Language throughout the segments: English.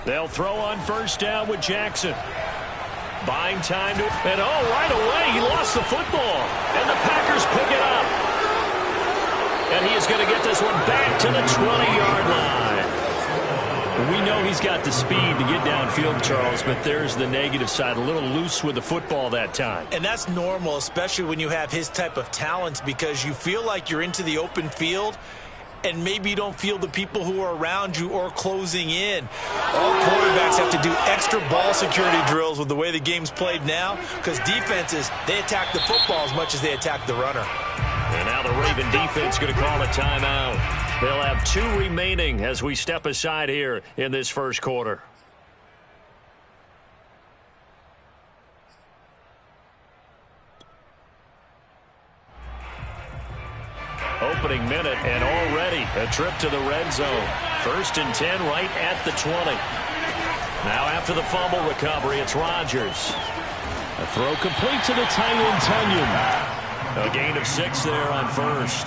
They'll throw on first down with Jackson. Buying time to, and right away he lost the football. And the Packers pick it up. And he is going to get this one back to the 20-yard line. We know he's got the speed to get downfield, Charles, but there's the negative side. A little loose with the football that time. And that's normal, especially when you have his type of talent, because you feel like you're into the open field and maybe you don't feel the people who are around you or closing in. All quarterbacks have to do extra ball security drills with the way the game's played now, because defenses, they attack the football as much as they attack the runner. And now the Raven defense going to call a timeout. They'll have 2 remaining as we step aside here in this first quarter. Opening minute, and already a trip to the red zone. 1st and 10 right at the 20. Now after the fumble recovery, it's Rodgers. A throw complete to the tight end, Tunyon. A gain of 6 there on first.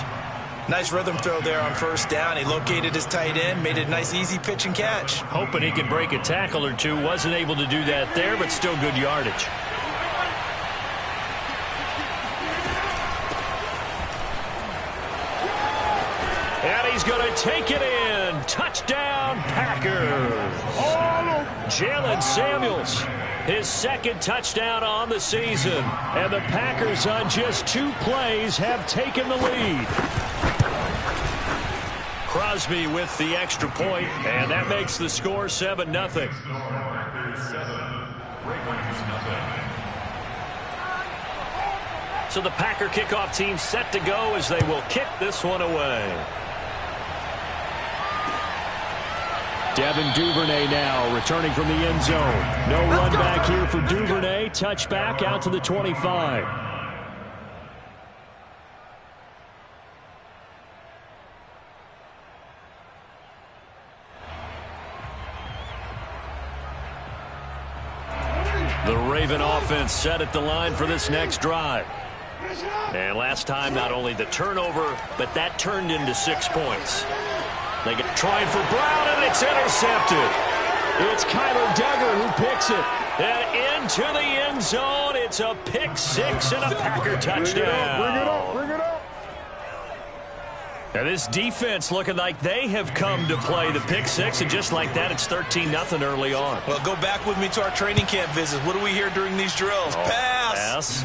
Nice rhythm throw there on first down. He located his tight end, made it a nice easy pitch and catch. Hoping he could break a tackle or two. Wasn't able to do that there, but still good yardage. And he's going to take it in. Touchdown, Packers. Jalen Samuels, his 2nd touchdown on the season. And the Packers on just 2 plays have taken the lead. Crosby with the extra point, and that makes the score 7-0. So the Packer kickoff team set to go as they will kick this one away. Devin Duvernay now returning from the end zone. No run back here for Duvernay. Touchback out to the 25. The Raven offense set at the line for this next drive. And last time, not only the turnover, but that turned into 6 points. They get trying for Brown, and it's intercepted. It's Kyler Duggar who picks it. And into the end zone, it's a pick 6 and a Packer touchdown. Bring it up, bring it up. And this defense looking like they have come to play the pick 6, and just like that, it's 13-0 early on. Well, go back with me to our training camp visits. What do we hear during these drills? Pass.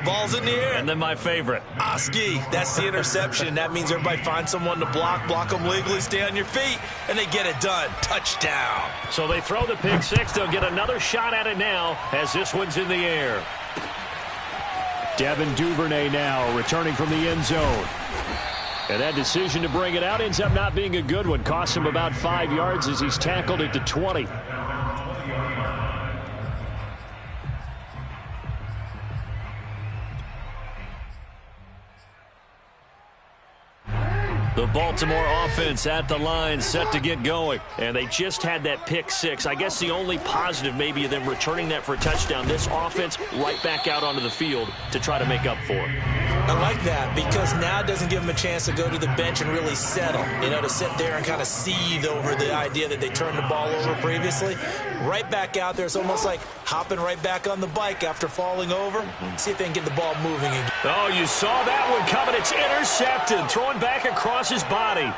Ball's in the air. And then my favorite. Oski, that's the interception. That means everybody finds someone to block them legally, stay on your feet, and they get it done. Touchdown. So they throw the pick 6. They'll get another shot at it now as this one's in the air. Devin Duvernay now returning from the end zone. And that decision to bring it out ends up not being a good one. Cost him about 5 yards as he's tackled at the 20. The Baltimore offense at the line, set to get going. And they just had that pick 6. I guess the only positive maybe of them returning that for a touchdown. This offense right back out onto the field to try to make up for it. I like that, because now it doesn't give them a chance to go to the bench and really settle. You know, to sit there and kind of seethe over the idea that they turned the ball over previously. Right back out there, it's almost like hopping right back on the bike after falling over. See if they can get the ball moving again. Oh, you saw that one coming. It's intercepted. Throwing back across his body.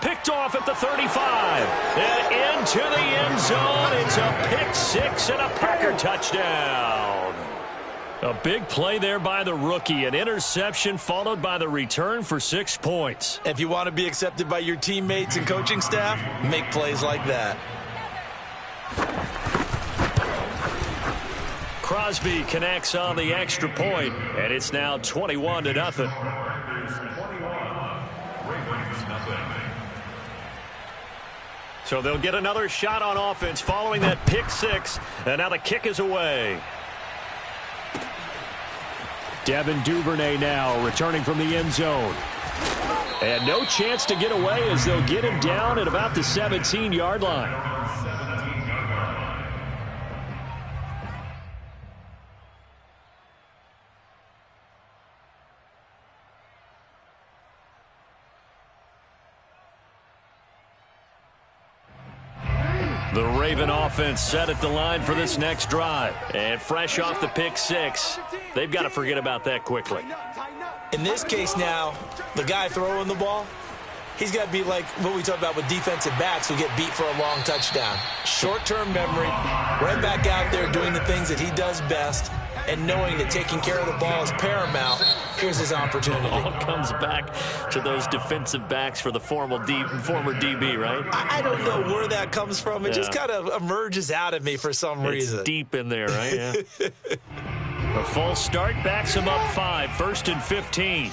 Picked off at the 35. And into the end zone. It's a pick 6 and a Packer touchdown. A big play there by the rookie. An interception followed by the return for 6 points. If you want to be accepted by your teammates and coaching staff, make plays like that. Crosby connects on the extra point, and it's now 21-0. So they'll get another shot on offense following that pick 6, and now the kick is away. Devin Duvernay now returning from the end zone. And no chance to get away as they'll get him down at about the 17-yard line. The Raven offense set at the line for this next drive. And fresh off the pick six, they've got to forget about that quickly. In this case now, the guy throwing the ball, he's got to be like what we talk about with defensive backs who get beat for a long touchdown. Short-term memory, right back out there doing the things that he does best, and knowing that taking care of the ball is paramount. Here's his opportunity. All comes back to those defensive backs for the former DB, right? I don't know where that comes from. It just kind of emerges out of me for some reason. It's deep in there, right? Yeah. A full start backs him up 5, 1st and 15.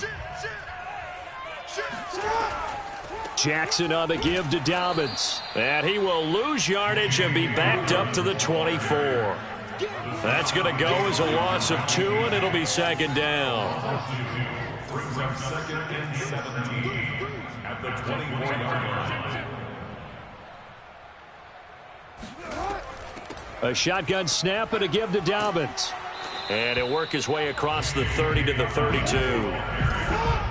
Jackson on the give to Dobbins. And he will lose yardage and be backed up to the 24. That's going to go as a loss of 2, and it'll be second down. Brings up 2nd and 17 at the 24-yard line. A shotgun snap and a give to Dobbins. And he'll work his way across the 30 to the 32.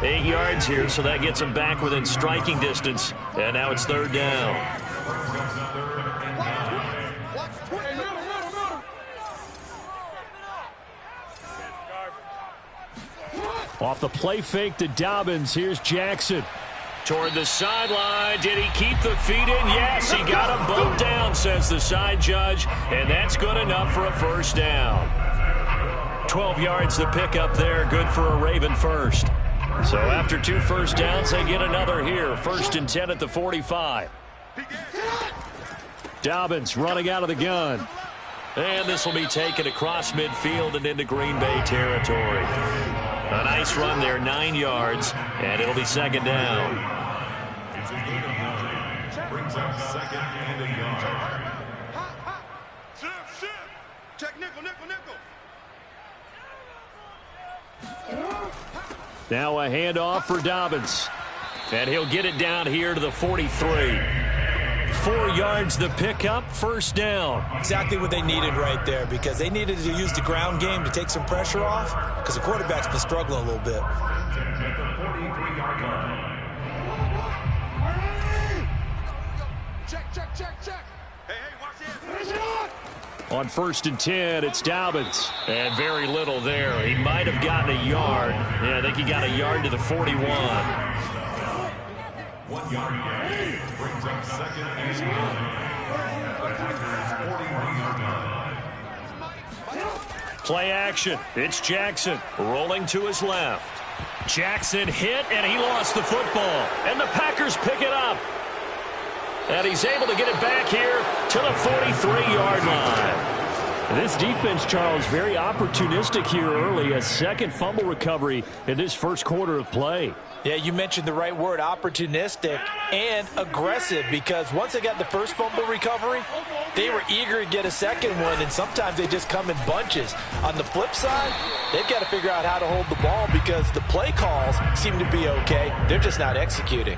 8 yards here, so that gets him back within striking distance. And now it's third down. Off the play fake to Dobbins, here's Jackson. Toward the sideline, did he keep the feet in? Yes, he got him both down, says the side judge, and that's good enough for a first down. 12 yards to pick up there, good for a Raven first. So after 2 first downs, they get another here, 1st and 10 at the 45. Dobbins running out of the gun. And this will be taken across midfield and into Green Bay territory. A nice run there, 9 yards, and it'll be second down. Brings up 2nd and a yard. Check nickel, nickel, nickel. Now a handoff for Dobbins. And he'll get it down here to the 43. 4 yards the pickup, first down. Exactly what they needed right there, because they needed to use the ground game to take some pressure off, because the quarterback's been struggling a little bit. At the 43-yard line. Check, check, check, check. Hey, watch this. On 1st and 10, it's Dobbins. And very little there. He might have gotten a yard. Yeah, I think he got a yard to the 41. 1 yard gain. Brings up 2nd and 9. The Packers 41-yard line. Play action. It's Jackson rolling to his left. Jackson hit, and he lost the football. And the Packers pick it up. And he's able to get it back here to the 43-yard line. This defense, Charles, very opportunistic here early. A second fumble recovery in this first quarter of play. Yeah, you mentioned the right word, opportunistic and aggressive, because once they got the first fumble recovery, they were eager to get a second one, and sometimes they just come in bunches. On the flip side, they've got to figure out how to hold the ball, because the play calls seem to be okay. They're just not executing.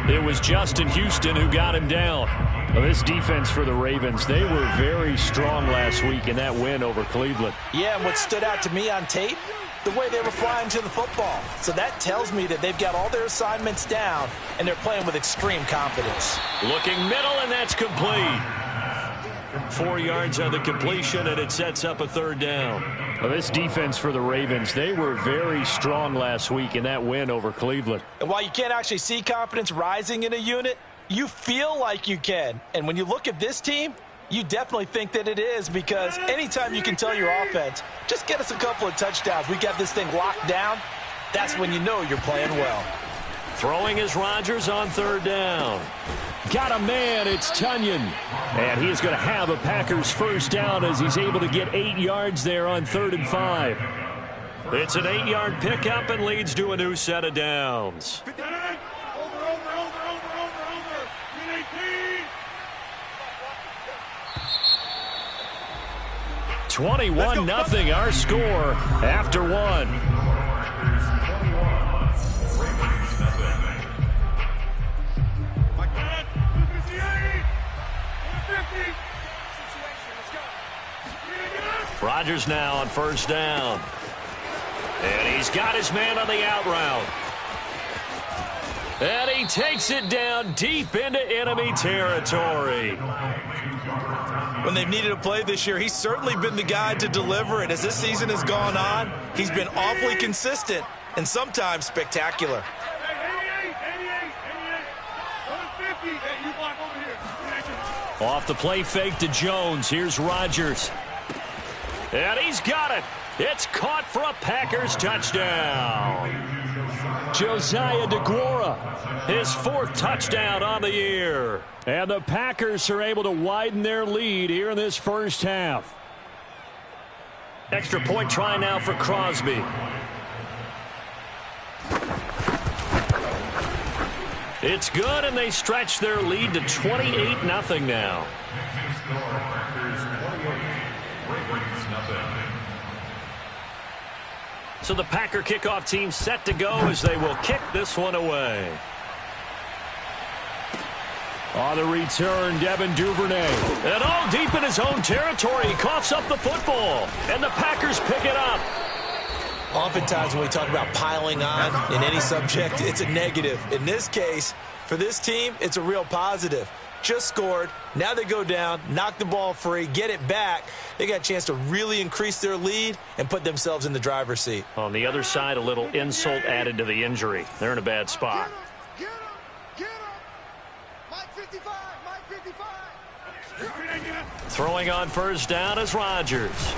It was Justin Houston who got him down. Well, this defense for the Ravens, they were very strong last week in that win over Cleveland. Yeah, and what stood out to me on tape, the way they were flying to the football. So that tells me that they've got all their assignments down, and they're playing with extreme confidence. Looking middle, and that's complete. 4 yards on the completion, and it sets up a third down. Well, this defense for the Ravens, they were very strong last week in that win over Cleveland. And while you can't actually see confidence rising in a unit, you feel like you can. And when you look at this team, you definitely think that it is, because anytime you can tell your offense, just get us a couple of touchdowns, we got this thing locked down, that's when you know you're playing well. Throwing is Rodgers on third down. Got a man, it's Tunyon. And he's going to have a Packers first down as he's able to get 8 yards there on 3rd and 5. It's an 8-yard pickup and leads to a new set of downs. 21-0 our score after one. Rodgers now on first down. And he's got his man on the out route. And he takes it down deep into enemy territory. When they've needed a play this year, he's certainly been the guy to deliver it. As this season has gone on, he's been awfully consistent and sometimes spectacular. Off the play fake to Jones. Here's Rodgers. And he's got it. It's caught for a Packers touchdown. Josiah DeGuara, his fourth touchdown on the year. And the Packers are able to widen their lead here in this first half. Extra point try now for Crosby. It's good, and they stretch their lead to 28-0 now. So the Packer kickoff team set to go as they will kick this one away. On the return, Devin Duvernay. And all deep in his own territory, he coughs up the football. And the Packers pick it up. Oftentimes when we talk about piling on in any subject, it's a negative. In this case, for this team, it's a real positive. Just scored. Now they go down, knock the ball free, get it back. They got a chance to really increase their lead and put themselves in the driver's seat. On the other side, a little insult added to the injury. They're in a bad spot. Get him! Get him! Mike 55! Mike 55! Throwing on first down is Rodgers.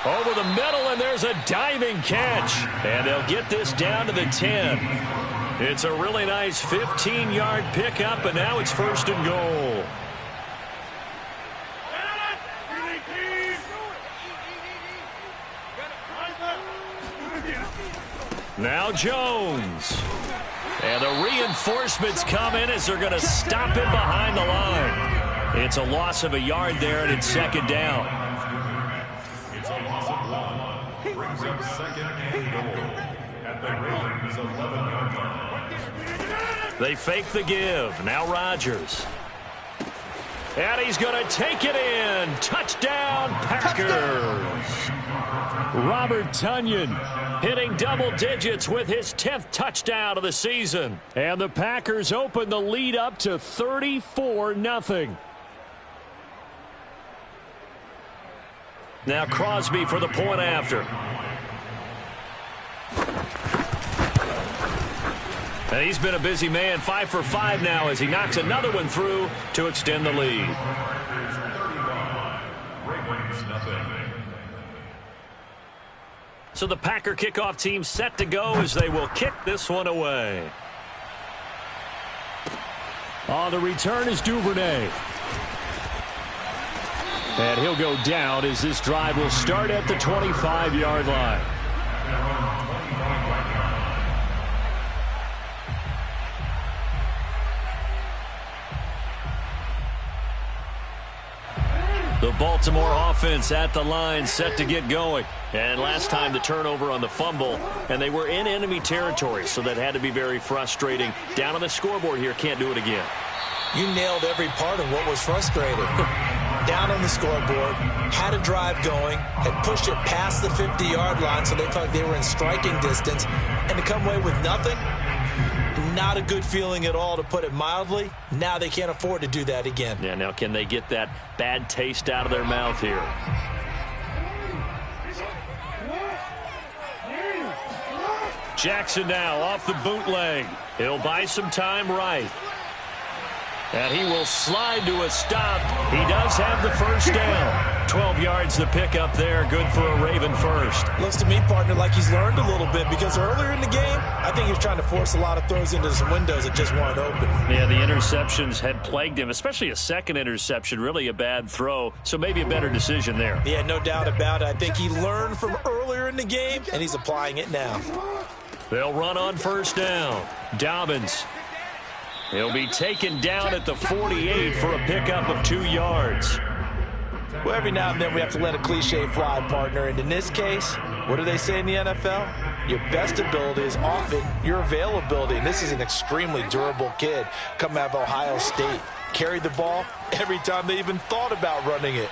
Over the middle, and there's a diving catch. And they'll get this down to the 10. It's a really nice 15-yard pickup, and now it's first and goal. Now Jones. And the reinforcements come in as they're going to stop him behind the line. It's a loss of a yard there, and it's second down. It's a loss of 1. Brings up second and goal at the Ravens' 11-yard line. They fake the give. Now Rodgers. And he's going to take it in. Touchdown, Packers. Robert Tonyan hitting double digits with his 10th touchdown of the season. And the Packers open the lead up to 34-0. Now Crosby for the point after. And he's been a busy man, 5 for 5 now as he knocks another one through to extend the lead. So the Packer kickoff team set to go as they will kick this one away. On the return is Duvernay. And he'll go down as this drive will start at the 25-yard line. The Baltimore offense at the line set to get going. And last time the turnover on the fumble, and they were in enemy territory, so that had to be very frustrating. Down on the scoreboard here, can't do it again. You nailed every part of what was frustrating. Down on the scoreboard, had a drive going, had pushed it past the 50-yard line so they felt like they were in striking distance, and to come away with nothing, not a good feeling at all, to put it mildly. Now they can't afford to do that again. Yeah, now can they get that bad taste out of their mouth here? Jackson now off the bootleg. He'll buy some time right. And he will slide to a stop. He does have the first down. 12 yards the pickup there. Good for a Raven first. Looks to me, partner, like he's learned a little bit, because earlier in the game, I think he was trying to force a lot of throws into some windows that just weren't open. Yeah, the interceptions had plagued him, especially a second interception, really a bad throw. So maybe a better decision there. Yeah, no doubt about it. I think he learned from earlier in the game, and he's applying it now. They'll run on first down. Dobbins. He'll be taken down at the 48 for a pickup of 2 yards. Well, every now and then we have to let a cliche fly, partner. And in this case, what do they say in the NFL? Your best ability is often your availability. And this is an extremely durable kid coming out of Ohio State. Carried the ball every time they even thought about running it.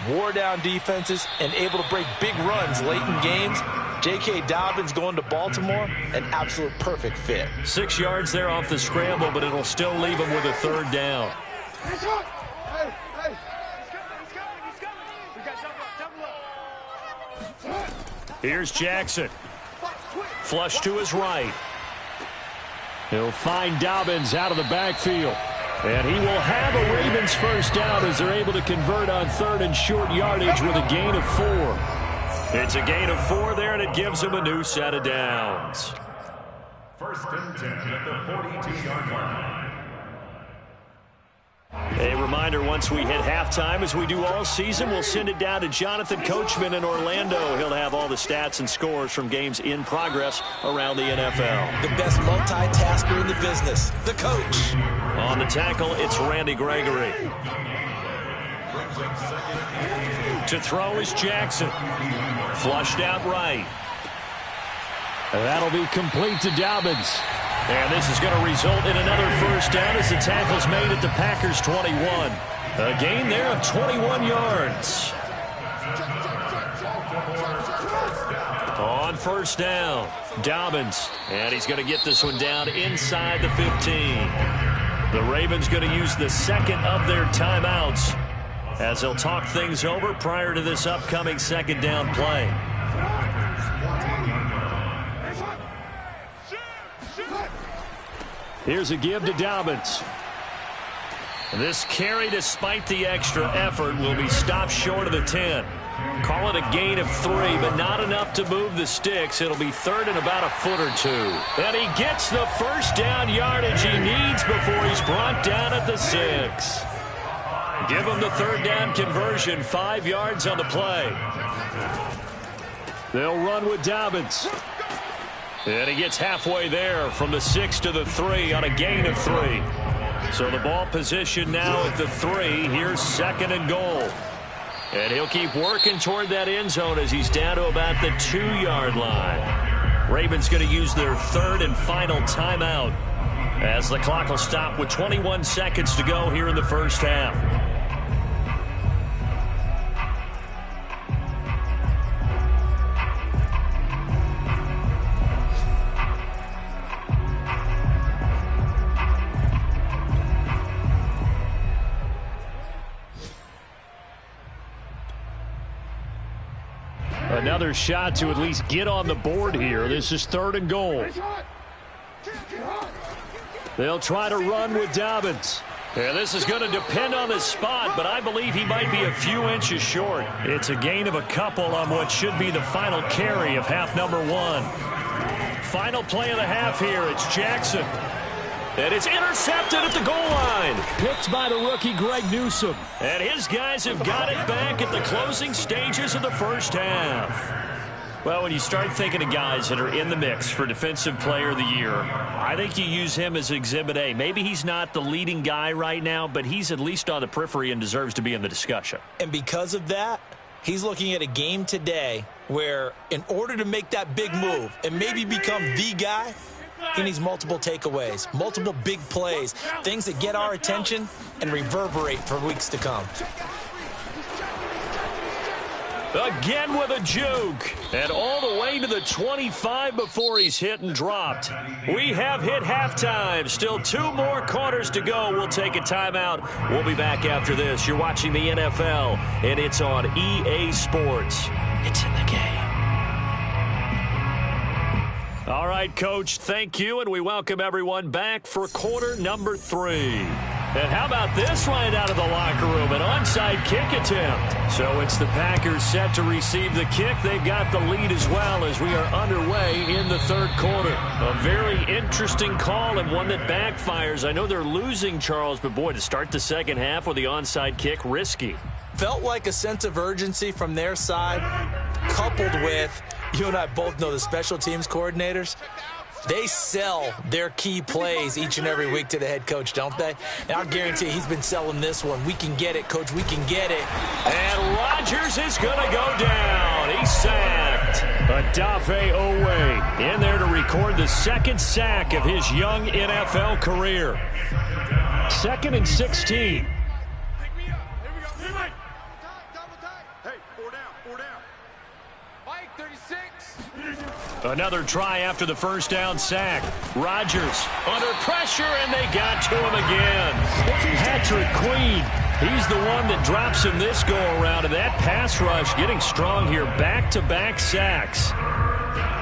Wore down defenses and able to break big runs late in games. J.K. Dobbins going to Baltimore, an absolute perfect fit. 6 yards there off the scramble, but it'll still leave him with a third down. Here's Jackson. Flush to his right. He'll find Dobbins out of the backfield. And he will have a Ravens first down as they're able to convert on third and short yardage with a gain of 4. It's a gain of 4 there, and it gives him a new set of downs. First and 10 at the 42-yard line. A reminder, once we hit halftime, as we do all season, we'll send it down to Jonathan Coachman in Orlando. He'll have all the stats and scores from games in progress around the NFL. The best multitasker in the business, the coach. On the tackle, it's Randy Gregory. To throw is Jackson. Flushed out right. And that'll be complete to Dobbins. And this is going to result in another first down as the tackle's made at the Packers' 21. A gain there of 21 yards. On first down, Dobbins. And he's going to get this one down inside the 15. The Ravens going to use the second of their timeouts as they'll talk things over prior to this upcoming second down play. Here's a give to Dobbins. This carry, despite the extra effort, will be stopped short of the 10. Call it a gain of 3, but not enough to move the sticks. It'll be third and about a foot or 2. And he gets the first down yardage he needs before he's brought down at the 6. Give him the third down conversion, 5 yards on the play. They'll run with Dobbins. And he gets halfway there from the 6 to the 3 on a gain of 3. So the ball position now at the 3. Here's second and goal. And he'll keep working toward that end zone as he's down to about the 2-yard line. Ravens going to use their third and final timeout as the clock will stop with 21 seconds to go here in the first half. Another shot to at least get on the board here. This is third and goal. They'll try to run with Dobbins. And this is going to depend on the spot, but I believe he might be a few inches short. It's a gain of a couple on what should be the final carry of half number 1. Final play of the half here. It's Jackson. And it's intercepted at the goal line. Picked by the rookie Greg Newsome. And his guys have got it back at the closing stages of the first half. Well, when you start thinking of guys that are in the mix for Defensive Player of the Year, I think you use him as Exhibit A. Maybe he's not the leading guy right now, but he's at least on the periphery and deserves to be in the discussion. And because of that, he's looking at a game today where in order to make that big move and maybe become the guy, he needs multiple takeaways, multiple big plays, things that get our attention and reverberate for weeks to come. Again with a juke. And all the way to the 25 before he's hit and dropped. We have hit halftime. Still 2 more quarters to go. We'll take a timeout. We'll be back after this. You're watching the NFL, and it's on EA Sports. It's in the game. All right, Coach, thank you, and we welcome everyone back for quarter number 3. And how about this right out of the locker room, an onside kick attempt. So it's the Packers set to receive the kick. They've got the lead as well as we are underway in the third quarter. A very interesting call and one that backfires. I know they're losing, Charles, but boy, to start the second half with the onside kick, risky. Felt like a sense of urgency from their side, coupled with, you and I both know the special teams coordinators, they sell their key plays each and every week to the head coach, don't they? And I'll guarantee he's been selling this one. We can get it, Coach. We can get it. And Rodgers is going to go down. He's sacked. Odafe Oweh in there to record the second sack of his young NFL career. 2nd and 16. Hey, 4 down. Mike, 36. Another try after the first down sack. Rodgers under pressure, and they got to him again. Patrick Queen, he's the one that drops him this go-around, and that pass rush getting strong here. Back-to-back sacks.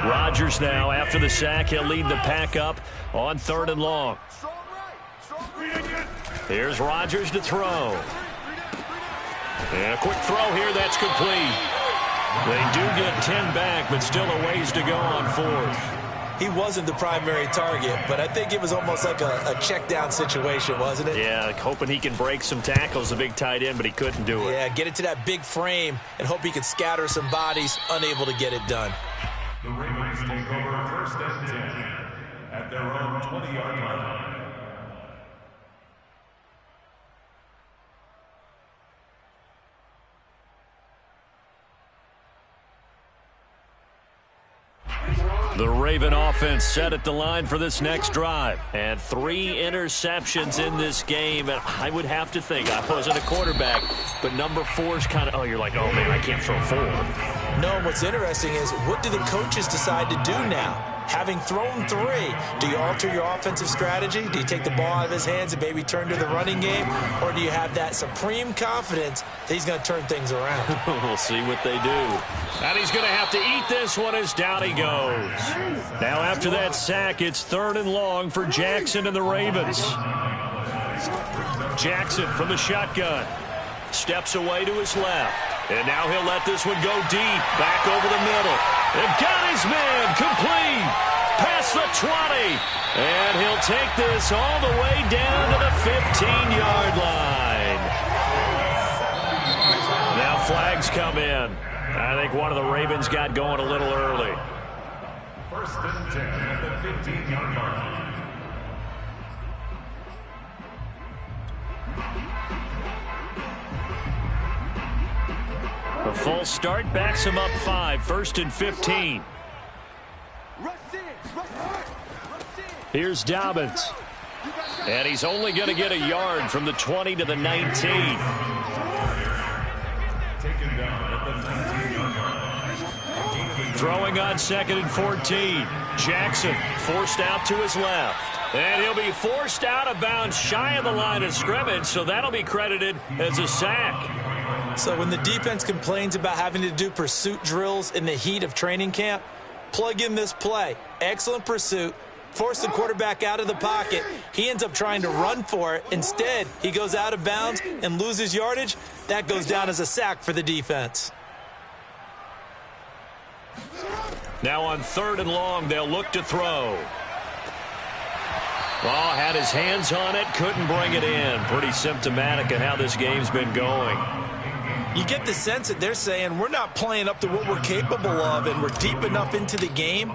Rodgers now, after the sack, he'll lead the pack up on 3rd and long. Here's Rodgers to throw. And a quick throw here, that's complete. They do get 10 back, but still a ways to go on 4th. He wasn't the primary target, but I think it was almost like a check-down situation, wasn't it? Yeah, hoping he can break some tackles, the big tight end, but he couldn't do it. Yeah, get it to that big frame and hope he could scatter some bodies, unable to get it done. The Ravens take over 1st and 10 at their own 20-yard line. The Raven offense set at the line for this next drive. And 3 interceptions in this game. And I would have to think, I wasn't a quarterback, but number 4's kind of, you're like, oh, man, I can't throw 4. No, and what's interesting is, what do the coaches decide to do now? Having thrown 3, do you alter your offensive strategy? Do you take the ball out of his hands and maybe turn to the running game? Or do you have that supreme confidence that he's going to turn things around? We'll see what they do. And he's going to have to eat this one as down he goes. Now after that sack, it's 3rd and long for Jackson and the Ravens. Jackson from the shotgun. Steps away to his left. And now he'll let this one go deep. Back over the middle. And got his man complete. Past the 20. And he'll take this all the way down to the 15-yard line. Now flags come in. I think one of the Ravens got going a little early. 1st and 10 at the 15-yard line. A false start backs him up 5. 1st and 15. Here's Dobbins. And he's only going to get a yard from the 20 to the 19. Taken down at the 19-yard line. Throwing on 2nd and 14. Jackson forced out to his left. And he'll be forced out of bounds shy of the line of scrimmage, so that'll be credited as a sack. So when the defense complains about having to do pursuit drills in the heat of training camp, plug in this play. Excellent pursuit. Force the quarterback out of the pocket. He ends up trying to run for it. Instead, he goes out of bounds and loses yardage. That goes down as a sack for the defense. Now on 3rd and long, they'll look to throw. Oh, had his hands on it, couldn't bring it in. Pretty symptomatic of how this game's been going. You get the sense that they're saying we're not playing up to what we're capable of, and we're deep enough into the game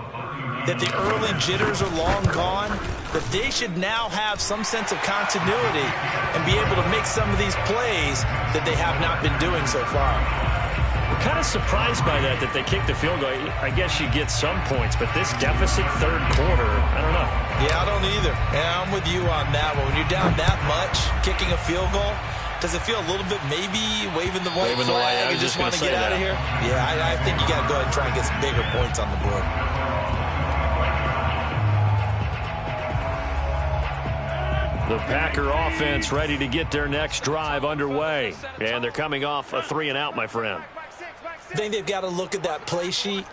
that the early jitters are long gone, that they should now have some sense of continuity and be able to make some of these plays that they have not been doing so far. We're kind of surprised by that they kicked the field goal. I guess you get some points, but this deficit 3rd quarter, I don't know. Yeah, I don't either. And I'm with you on that one. When you're down that much, kicking a field goal, does it feel a little bit maybe waving the white flag and just want to get out of here? Yeah, I think you got to go ahead and try and get some bigger points on the board. The Packer offense ready to get their next drive underway. And they're coming off a 3-and-out, my friend. I think they've got to look at that play sheet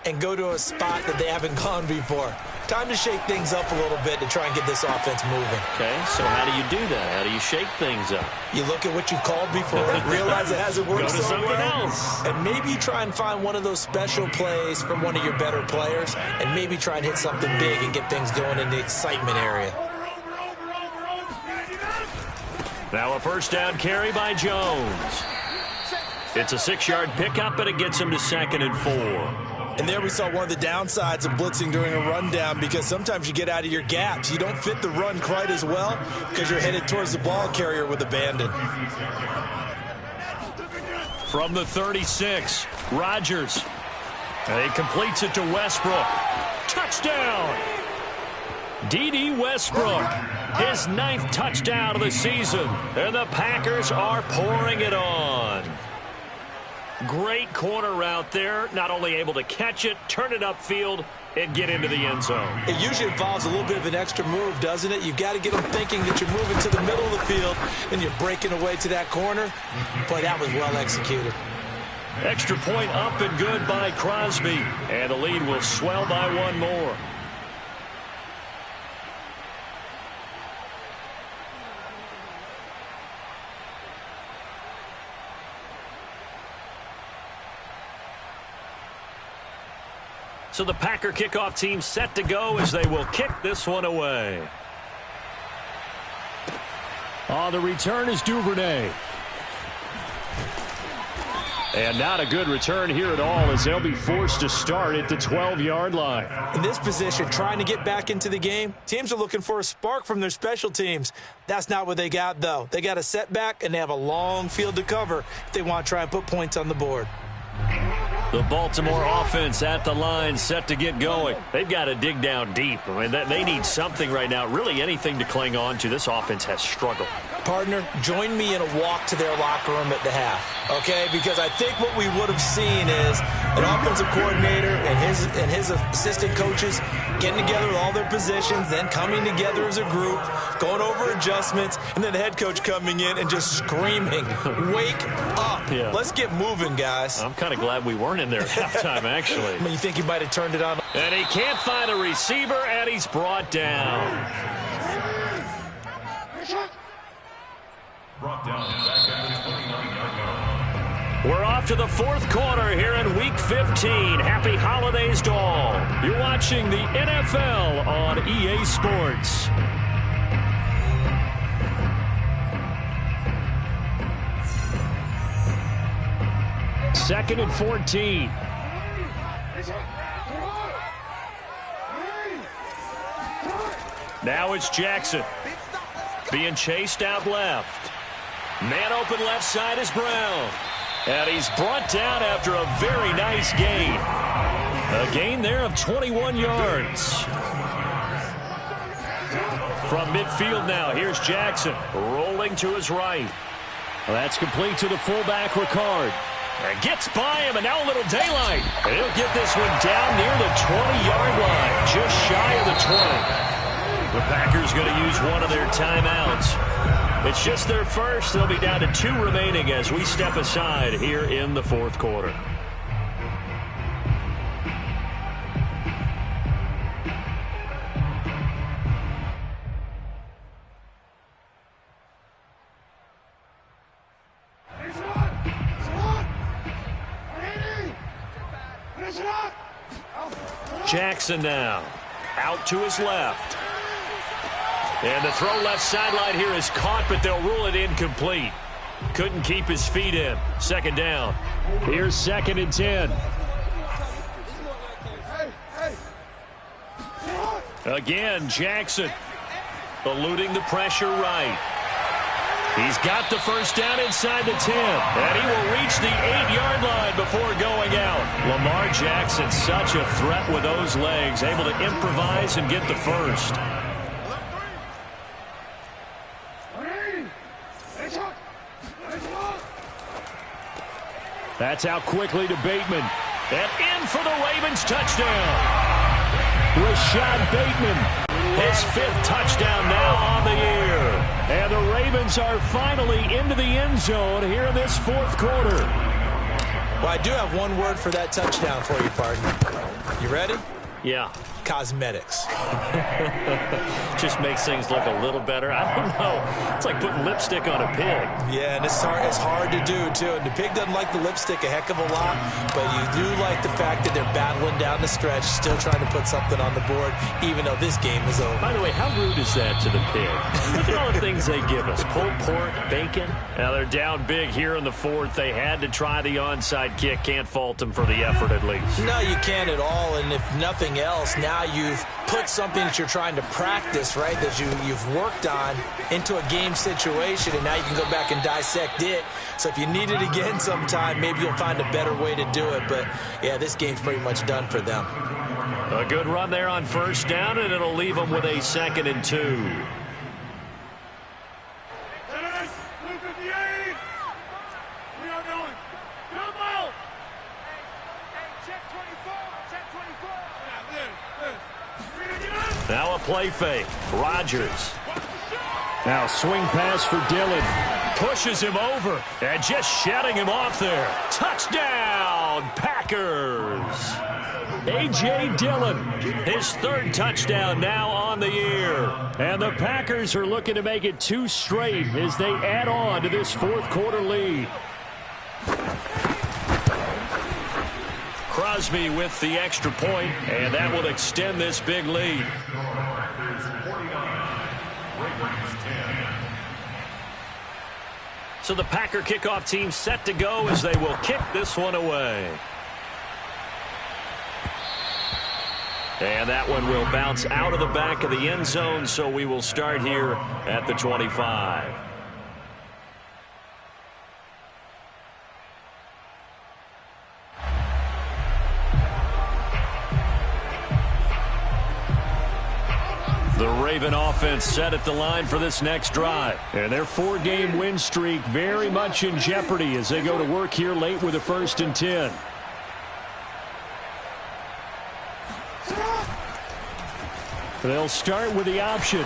and go to a spot that they haven't gone before. Time to shake things up a little bit to try and get this offense moving. Okay, so how do you do that? How do you shake things up? You look at what you called before, realize it hasn't worked Go to so something well, else. and maybe you try and find one of those special plays from one of your better players, and maybe try and hit something big and get things going in the excitement area. Now a 1st down carry by Jones. It's a 6-yard pickup, but it gets him to 2nd and 4. And there we saw one of the downsides of blitzing during a rundown, because sometimes you get out of your gaps. You don't fit the run quite as well because you're headed towards the ball carrier with abandon. From the 36, Rodgers. And he completes it to Westbrook. Touchdown! D.D. Westbrook, his 9th touchdown of the season. And the Packers are pouring it on. Great corner route there. Not only able to catch it, turn it upfield, and get into the end zone. It usually involves a little bit of an extra move, doesn't it? You've got to get them thinking that you're moving to the middle of the field and you're breaking away to that corner. Boy, that was well executed. Extra point up and good by Crosby. And the lead will swell by one more. So the Packer kickoff team set to go as they will kick this one away. On the return is Duvernay. And not a good return here at all as they'll be forced to start at the 12-yard line. In this position, trying to get back into the game, teams are looking for a spark from their special teams. That's not what they got, though. They got a setback, and they have a long field to cover if they want to try and put points on the board. The Baltimore offense at the line set to get going. They've got to dig down deep. I mean, they need something right now, really anything to cling on to. This offense has struggled. Partner, join me in a walk to their locker room at the half, okay? Because I think what we would have seen is an offensive coordinator and his assistant coaches getting together with all their positions, then coming together as a group, going over adjustments, and then the head coach coming in and just screaming, wake up. Yeah. Let's get moving, guys. I'm kind of glad we weren't in there at halftime, actually. I mean, you think he might have turned it on? And he can't find a receiver, and he's brought down. Brought down back at the 29-yard line. We're off to the fourth quarter here in Week 15. Happy holidays to all. You're watching the NFL on EA Sports. Second and 14. Now it's Jackson. Being chased out left. Man open left side is Brown. And he's brought down after a very nice gain. A gain there of 21 yards. From midfield now, here's Jackson rolling to his right. Well, that's complete to the fullback, Ricard. And gets by him, and now a little daylight. And he'll get this one down near the 20-yard line, just shy of the 20. The Packers going to use one of their timeouts. It's just their first. They'll be down to 2 remaining as we step aside here in the fourth quarter. Jackson now out to his left. And the throw left sideline here is caught, but they'll rule it incomplete. Couldn't keep his feet in. Second down. Here's 2nd and 10. Again, Jackson eluding the pressure right. He's got the first down inside the 10. And he will reach the 8-yard line before going out. Lamar Jackson, such a threat with those legs, able to improvise and get the first. That's out quickly to Bateman. And in for the Ravens touchdown. Rashad Bateman, his 5th touchdown now on the year. And the Ravens are finally into the end zone here in this fourth quarter. Well, I do have one word for that touchdown for you, partner. You ready? Yeah. Cosmetics. Just makes things look a little better. I don't know. It's like putting lipstick on a pig. Yeah, and it's hard to do, too. And the pig doesn't like the lipstick a heck of a lot, but you do like the fact that they're battling down the stretch, still trying to put something on the board, even though this game is over. By the way, how rude is that to the pig? Look at all the things they give us. Pulled pork, bacon. Now they're down big here in the fourth. They had to try the onside kick. Can't fault them for the effort at least. No, you can't at all. And if nothing else, now you've put something that you're trying to practice, right, that you've worked on into a game situation, and now you can go back and dissect it. So if you need it again sometime, maybe you'll find a better way to do it. But, yeah, this game's pretty much done for them. A good run there on first down, and it'll leave them with a 2nd and 2. play fake. Rodgers. Now swing pass for Dillon. Pushes him over and just shedding him off there. Touchdown, Packers. A.J. Dillon, his third touchdown now on the year. And the Packers are looking to make it 2 straight as they add on to this fourth-quarter lead. Crosby with the extra point, and that will extend this big lead. So the Packer kickoff team set to go as they will kick this one away. And that one will bounce out of the back of the end zone, so we will start here at the 25. The Raven offense set at the line for this next drive. And their 4-game win streak very much in jeopardy as they go to work here late with a 1st and 10. They'll start with the option.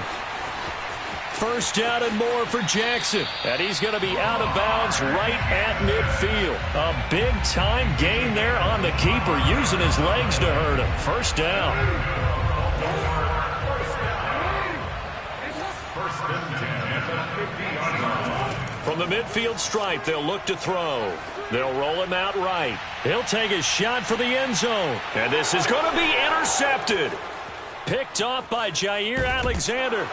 First down and more for Jackson. And he's going to be out of bounds right at midfield. A big-time gain there on the keeper, using his legs to hurt him. First down. From the midfield stripe, they'll look to throw. They'll roll him out right. He'll take a shot for the end zone. And this is going to be intercepted. Picked off by Jair Alexander.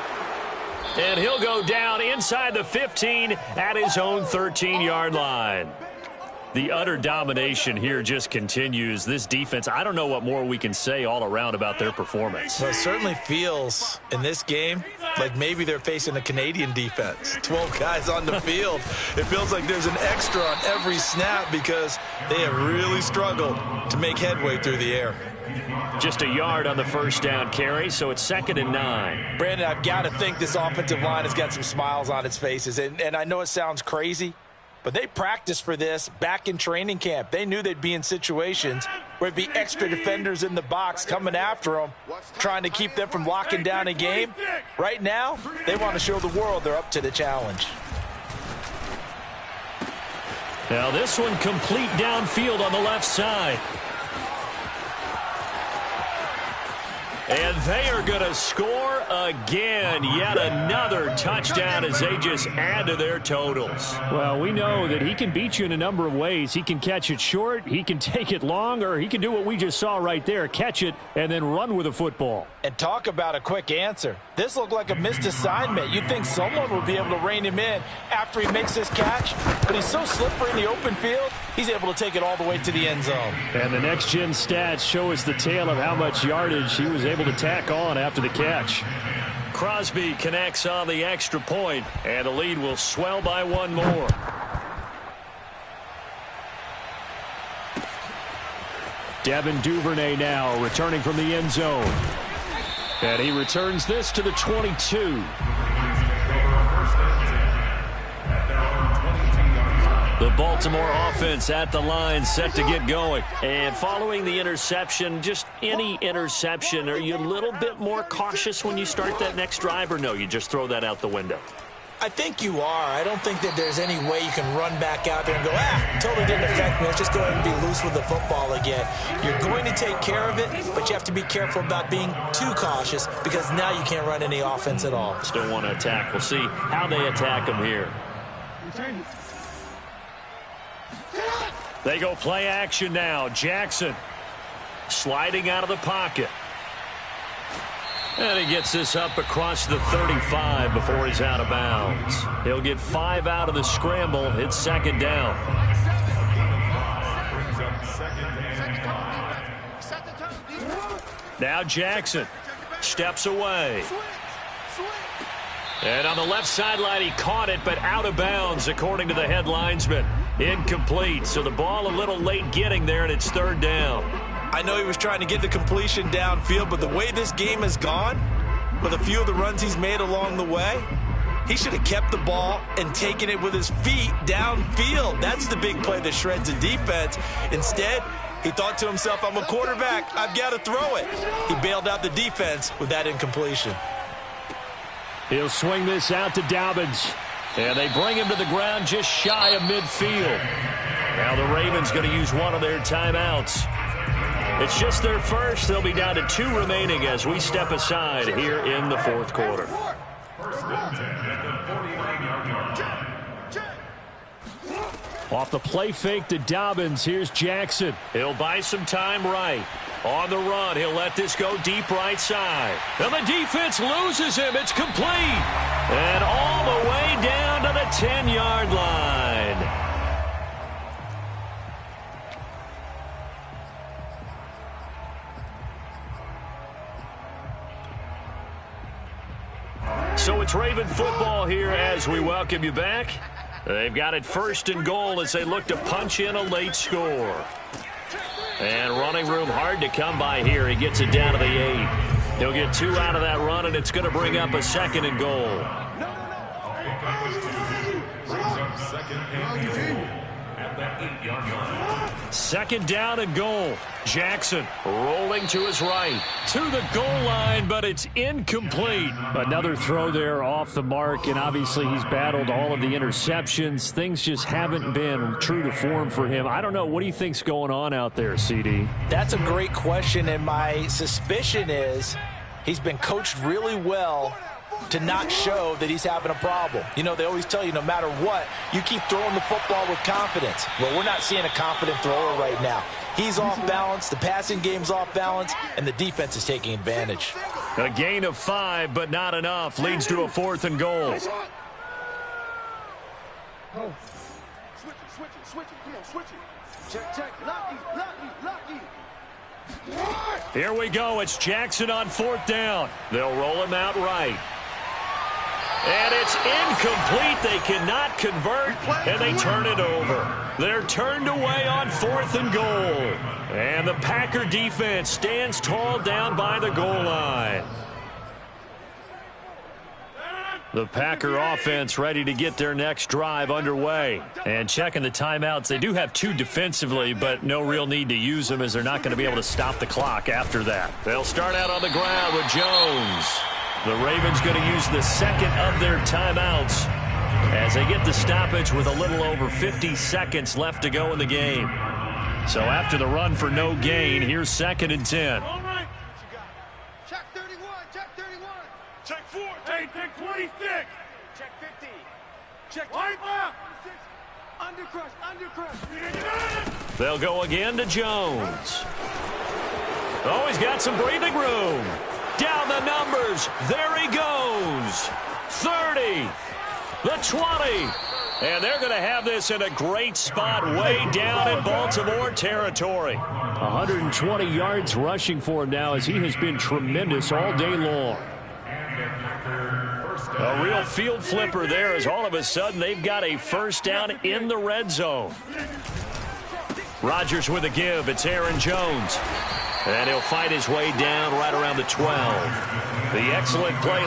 And he'll go down inside the 15 at his own 13-yard line. The utter domination here just continues. This defense, I don't know what more we can say all around about their performance. Well, it certainly feels in this game like maybe they're facing a Canadian defense. 12 guys on the field. It feels like there's an extra on every snap because they have really struggled to make headway through the air. Just a yard on the first down carry, so it's 2nd and 9. Brandon, I've got to think this offensive line has got some smiles on its faces. And I know it sounds crazy, but they practiced for this back in training camp. They knew they'd be in situations where it'd be extra defenders in the box coming after them, trying to keep them from locking down a game. Right now, they want to show the world they're up to the challenge. Now this one complete downfield on the left side. And they are going to score again. Yet another touchdown as they just add to their totals. Well, we know that he can beat you in a number of ways. He can catch it short, he can take it long, or he can do what we just saw right there, catch it and then run with the football. And talk about a quick answer. This looked like a missed assignment. You'd think someone would be able to rein him in after he makes this catch, but he's so slippery in the open field, he's able to take it all the way to the end zone. And the next-gen stats show us the tale of how much yardage he was able to tack on after the catch. Crosby connects on the extra point, and the lead will swell by one more. Devin Duvernay now returning from the end zone. And he returns this to the 22. The Baltimore offense at the line set to get going. And following the interception, just any interception, are you a little bit more cautious when you start that next drive, or no, you just throw that out the window? I think you are. I don't think that there's any way you can run back out there and go, totally didn't affect me. Let's just go ahead and be loose with the football again. You're going to take care of it, but you have to be careful about being too cautious because now you can't run any offense at all. Still want to attack. We'll see how they attack them here. They go play action now. Jackson sliding out of the pocket. And he gets this up across the 35 before he's out of bounds. He'll get 5 out of the scramble. It's 2nd down. Now Jackson steps away. And on the left sideline, he caught it, but out of bounds, according to the head linesman. Incomplete, so the ball a little late getting there, and it's 3rd down. I know he was trying to get the completion downfield, but the way this game has gone, with a few of the runs he's made along the way, he should have kept the ball and taken it with his feet downfield. That's the big play that shreds the defense. Instead, He thought to himself, I'm a quarterback. I've got to throw it. He bailed out the defense with that incompletion. He'll swing this out to Dobbins. And they bring him to the ground just shy of midfield. Now the Ravens going to use one of their timeouts. It's just their first. They'll be down to 2 remaining as we step aside here in the fourth quarter. First and 10 at the 49-yard line. Off the play fake to Dobbins, here's Jackson. He'll buy some time right. On the run, he'll let this go deep right side. And the defense loses him. It's complete. And all the way down to the 10-yard line. So it's Raven football here as we welcome you back. They've got it 1st and goal as they look to punch in a late score. And running room hard to come by here. He gets it down to the 8. He'll get 2 out of that run, and it's going to bring up a 2nd and goal. Brings up 2nd and goal at the 8-yard line. 2nd down and goal. Jackson rolling to his right. To the goal line, but it's incomplete. Another throw there off the mark, and obviously he's battled all of the interceptions. Things just haven't been true to form for him. I don't know. What do you think's going on out there, CD? That's a great question, and my suspicion is he's been coached really well to not show that he's having a problem. You know, they always tell you no matter what, you keep throwing the football with confidence. Well, we're not seeing a confident thrower right now. He's off balance, the passing game's off balance, and the defense is taking advantage. A gain of 5, but not enough. Leads to a 4th and goal. Switch it. Come on, switch it. Check. Lucky. Here we go. It's Jackson on 4th down. They'll roll him out right. And it's incomplete. They cannot convert, and they turn it over. They're turned away on 4th and goal. And the Packer defense stands tall down by the goal line. The Packer offense ready to get their next drive underway. And checking the timeouts, they do have 2 defensively, but no real need to use them as they're not going to be able to stop the clock after that. They'll start out on the ground with Jones. The Ravens going to use the 2nd of their timeouts as they get the stoppage with a little over 50 seconds left to go in the game. So after the run for no gain, here's 2nd and 10. All right. Check 31. Check 4. Check 26. Check 50. Check 25. Undercrush. They'll go again to Jones. Oh, he's got some breathing room. Down the numbers. There he goes. 30. The 20. And they're going to have this in a great spot way down in Baltimore territory. 120 yards rushing for him now as he has been tremendous all day long. A real field flipper there as all of a sudden they've got a 1st down in the red zone. Rodgers with a give. It's Aaron Jones. And he'll fight his way down right around the 12. The excellent play.